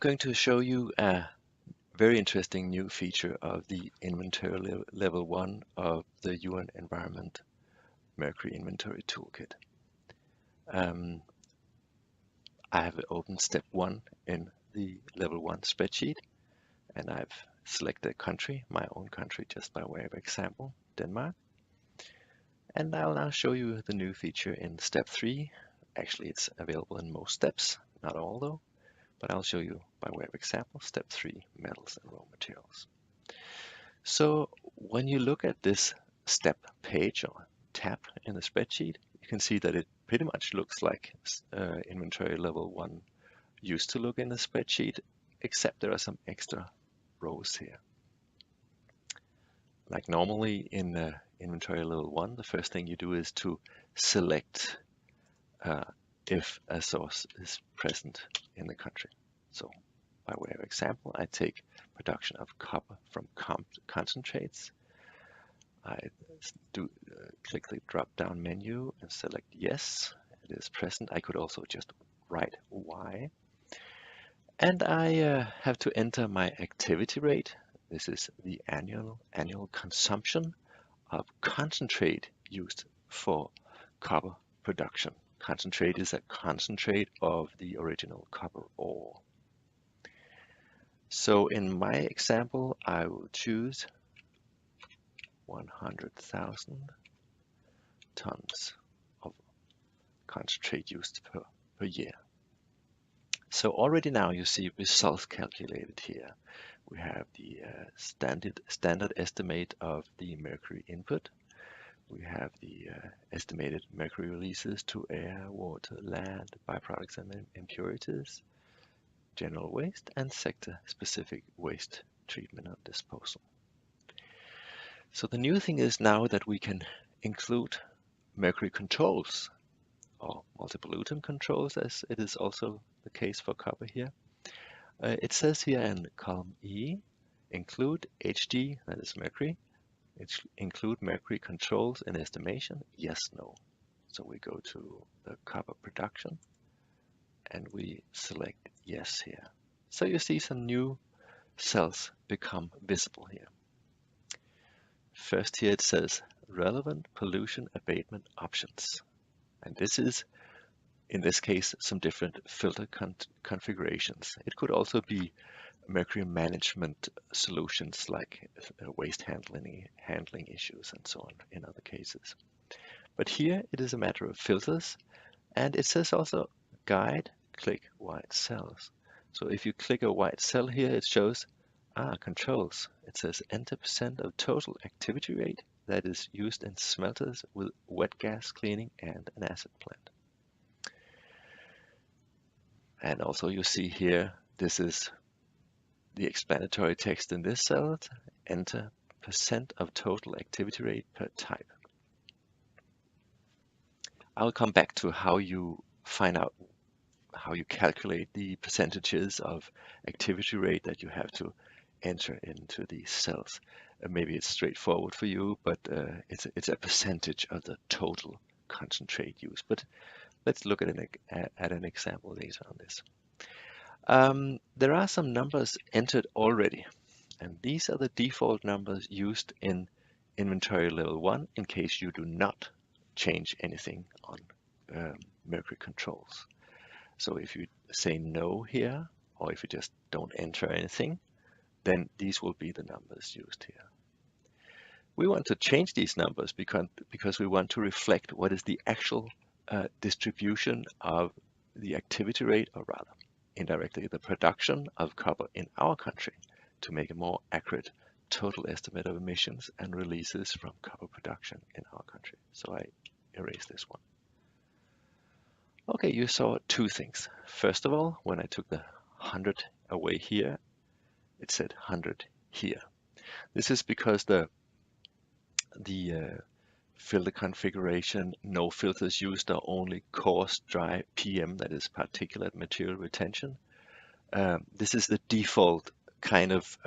Going to show you a very interesting new feature of the inventory level 1 of the UN Environment Mercury Inventory Toolkit. Um, I have opened step 1 in the level 1 spreadsheet, and I've selected a country, my own country, just by way of example, Denmark. And I'll now show you the new feature in step 3. Actually, it's available in most steps, not all though, but I'll show you by way of example, step 3, metals and raw materials. So when you look at this step page or tab in the spreadsheet, you can see that it pretty much looks like inventory level 1 used to look in the spreadsheet, except there are some extra rows here. Like normally in inventory level 1, the first thing you do is to select if a source is present in the country. So by way of example, I take production of copper from concentrates. I click the drop-down menu and select yes, it is present. I could also just write Y. And I have to enter my activity rate. This is the annual consumption of concentrate used for copper production. Concentrate is a concentrate of the original copper ore. So in my example, I will choose 100,000 tons of concentrate used per year. So already now you see results calculated here. We have the standard estimate of the mercury input. We have the estimated mercury releases to air, water, land, byproducts and impurities, general waste, and sector-specific waste treatment and disposal. So the new thing is now that we can include mercury controls or multi-pollutant controls, as it is also the case for copper here. It says here in column E, include HD, that is mercury. Include mercury controls in estimation, yes, no. So we go to the copper production and we select yes here. So you see some new cells become visible here. First here it says relevant pollution abatement options. And this is, in this case, some different filter configurations. It could also be mercury management solutions like waste handling issues and so on in other cases. But here it is a matter of filters, and it says also guide, click white cells. So if you click a white cell here, it shows controls. It says enter % of total activity rate that is used in smelters with wet gas cleaning and an acid plant. And also you see here, this is the explanatory text in this cell, enter % of total activity rate per type. I'll come back to how you find out how you calculate the percentages of activity rate that you have to enter into these cells. Maybe it's straightforward for you, but it's a percentage of the total concentrate use. But let's look at an example later on this. There are some numbers entered already, and these are the default numbers used in inventory level 1 in case you do not change anything on mercury controls. So if you say no here, or if you just don't enter anything, then these will be the numbers used here. We want to change these numbers because we want to reflect what is the actual distribution of the activity rate, or rather, indirectly, the production of copper in our country to make a more accurate total estimate of emissions and releases from copper production in our country. So I erase this one. Okay, you saw two things. First of all, when I took the 100 away here, it said 100 here. This is because the filter configuration, no filters used, are only coarse, dry, PM, that is particulate material retention. This is the default kind of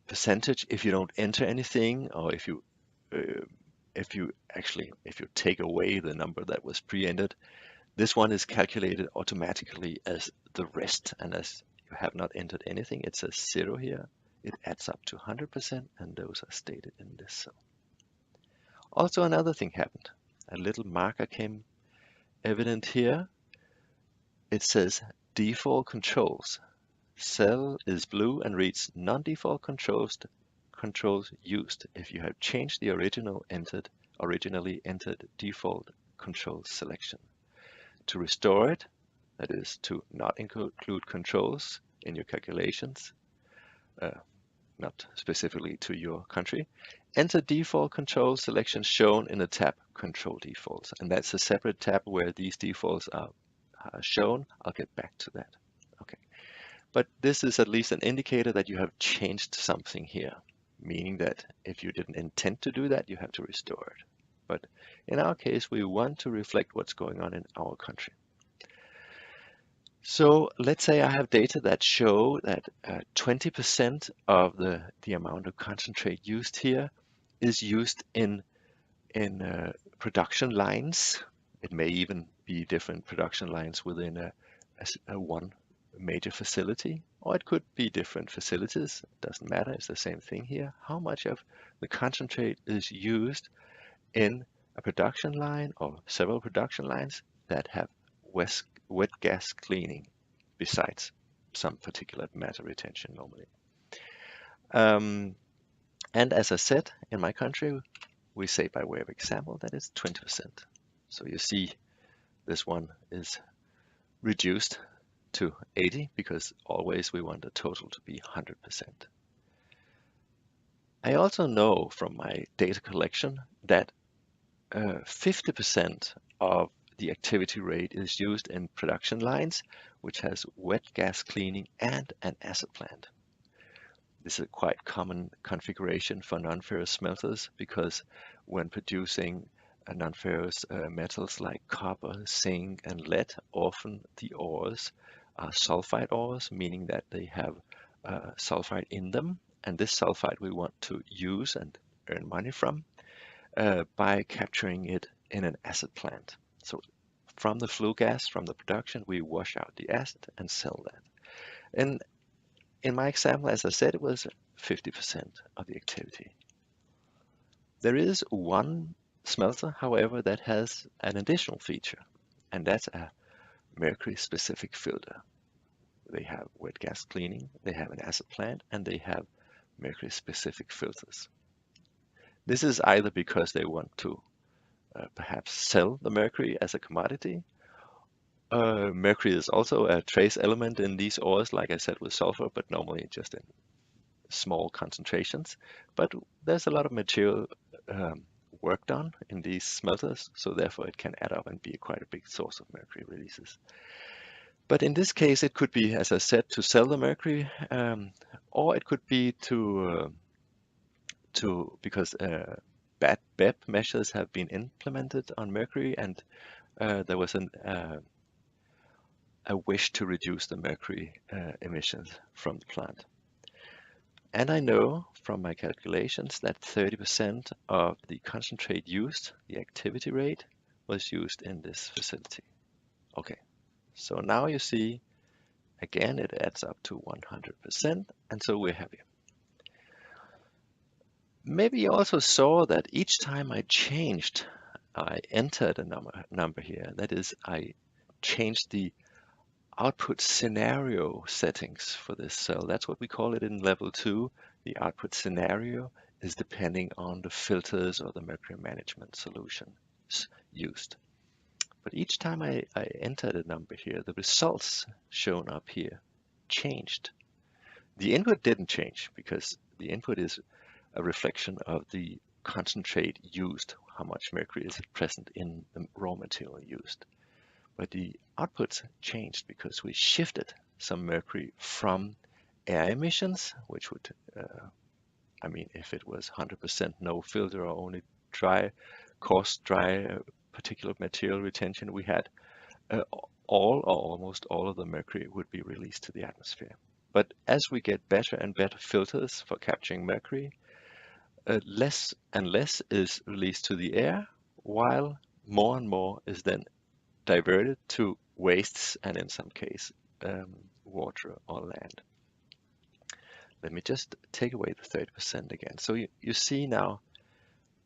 percentage if you don't enter anything, or if you take away the number that was pre-entered, This one is calculated automatically as the rest, and as you have not entered anything, it says 0 here. It adds up to 100%, and those are stated in this cell. Also, another thing happened. A little marker came evident here. It says default controls. Cell is blue and reads non-default controls used if you have changed the originally entered default control selection. To restore it, that is to not include controls in your calculations, not specifically to your country, enter default control selection shown in the tab Control Defaults. And that's a separate tab where these defaults are shown. I'll get back to that. Okay. But this is at least an indicator that you have changed something here, meaning that if you didn't intend to do that, you have to restore it. But in our case, we want to reflect what's going on in our country. So let's say I have data that show that 20% of the amount of concentrate used here is used in production lines. It may even be different production lines within a one major facility, or it could be different facilities. It doesn't matter, it's the same thing here. How much of the concentrate is used in a production line or several production lines that have wet gas cleaning besides some particulate matter retention normally. And as I said, in my country, we say by way of example that it's 20%. So you see this one is reduced to 80 because always we want the total to be 100%. I also know from my data collection that 50% of the activity rate is used in production lines, which has wet gas cleaning and an acid plant. This is a quite common configuration for non-ferrous smelters because when producing non-ferrous metals like copper, zinc, and lead, often the ores are sulfide ores, meaning that they have sulfide in them. And this sulfide we want to use and earn money from by capturing it in an acid plant. So from the flue gas, from the production, we wash out the acid and sell that. And in my example, as I said, it was 50% of the activity. There is one smelter, however, that has an additional feature, and that's a mercury-specific filter. They have wet gas cleaning, they have an acid plant, and they have mercury-specific filters. This is either because they want to perhaps sell the mercury as a commodity. Mercury is also a trace element in these ores, like I said, with sulfur, but normally just in small concentrations. But there's a lot of material work done in these smelters, so therefore it can add up and be quite a big source of mercury releases. But in this case, it could be, as I said, to sell the mercury, or it could be because bad BEP measures have been implemented on mercury, and there was a wish to reduce the mercury emissions from the plant. And I know from my calculations that 30% of the concentrate used, the activity rate, was used in this facility. Okay, so now you see, again, it adds up to 100%, and so we're happy. Maybe you also saw that each time I entered a number here. That is, I changed the output scenario settings for this cell. That's what we call it in level 2. The output scenario is depending on the filters or the mercury management solutions used. But each time I entered a number here, the results shown up here changed. The input didn't change because the input is a reflection of the concentrate used, how much mercury is present in the raw material used. But the outputs changed because we shifted some mercury from air emissions, which would, I mean, if it was 100% no filter or only coarse dry particulate material retention, we had all or almost all of the mercury would be released to the atmosphere. But as we get better and better filters for capturing mercury, less and less is released to the air, while more and more is then diverted to wastes and in some case water or land. Let me just take away the 30% again. So you see now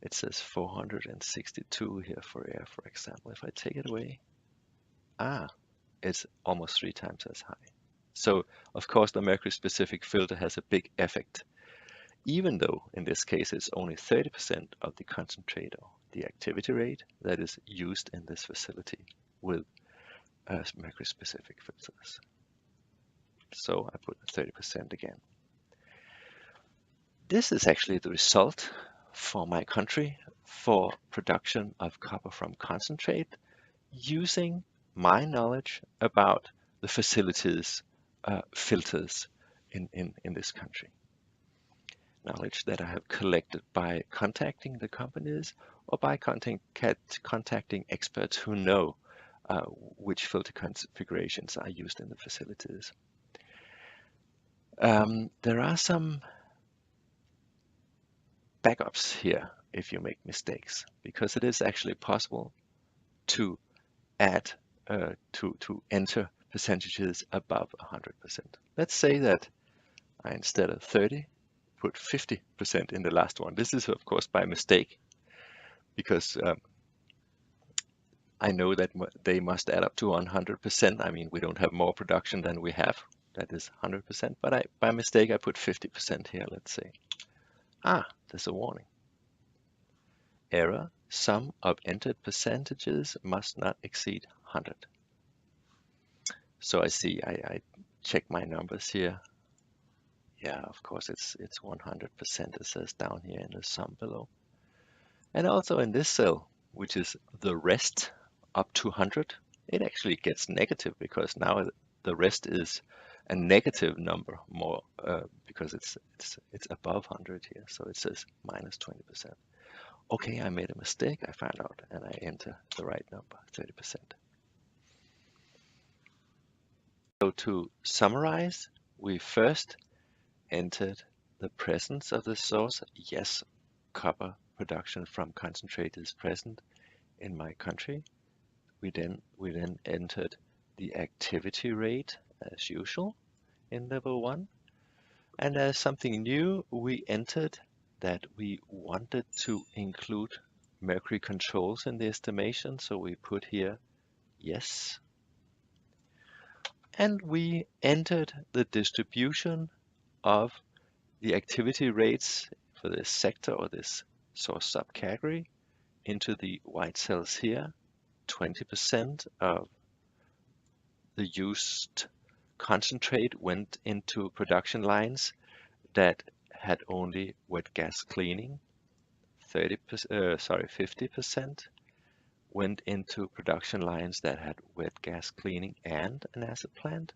it says 462 here for air, for example. If I take it away, it's almost 3 times as high. So of course the mercury specific filter has a big effect, even though in this case it's only 30% of the concentrate or the activity rate that is used in this facility with mercury specific filters. So I put 30% again. This is actually the result for my country for production of copper from concentrate using my knowledge about the facilities filters in this country. Knowledge that I have collected by contacting the companies or by contacting experts who know which filter configurations are used in the facilities. There are some backups here if you make mistakes, because it is actually possible to add to enter percentages above 100%. Let's say that I, instead of 30, put 50% in the last one. This is of course by mistake, because I know that they must add up to 100%. I mean, we don't have more production than we have. That is 100%, but by mistake I put 50% here, let's say. There's a warning. Error, sum of entered percentages must not exceed 100. So I see, I check my numbers here. Yeah, of course it's 100%, it says down here in the sum below. And also in this cell, which is the rest up to 100, it actually gets negative, because now the rest is a negative number more, because it's above 100 here. So it says minus 20%. Okay, I made a mistake, I found out, and I enter the right number, 30%. So to summarize, we first entered the presence of the source. Yes, copper production from concentrate is present in my country. We then entered the activity rate as usual in level 1. And as something new, we entered that we wanted to include mercury controls in the estimation. So we put here yes. And we entered the distribution of the activity rates for this sector or this source subcategory into the white cells here. 20% of the used concentrate went into production lines that had only wet gas cleaning. 50% went into production lines that had wet gas cleaning and an acid plant.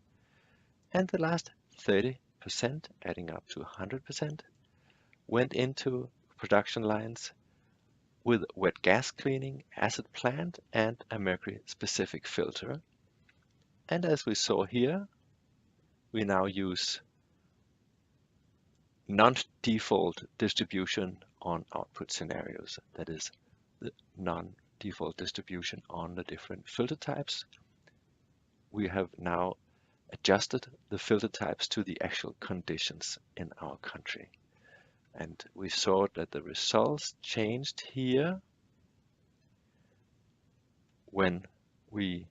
And the last 30%, adding up to 100%, went into production lines with wet gas cleaning, acid plant, and a mercury specific filter. And as we saw here, we now use non-default distribution on output scenarios. That is the non-default distribution on the different filter types. We have now adjusted the filter types to the actual conditions in our country. And we saw that the results changed here when we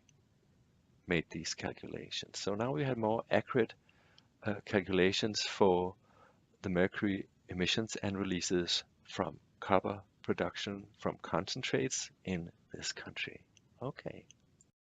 made these calculations. So now we have more accurate calculations for the mercury emissions and releases from copper production from concentrates in this country. Okay.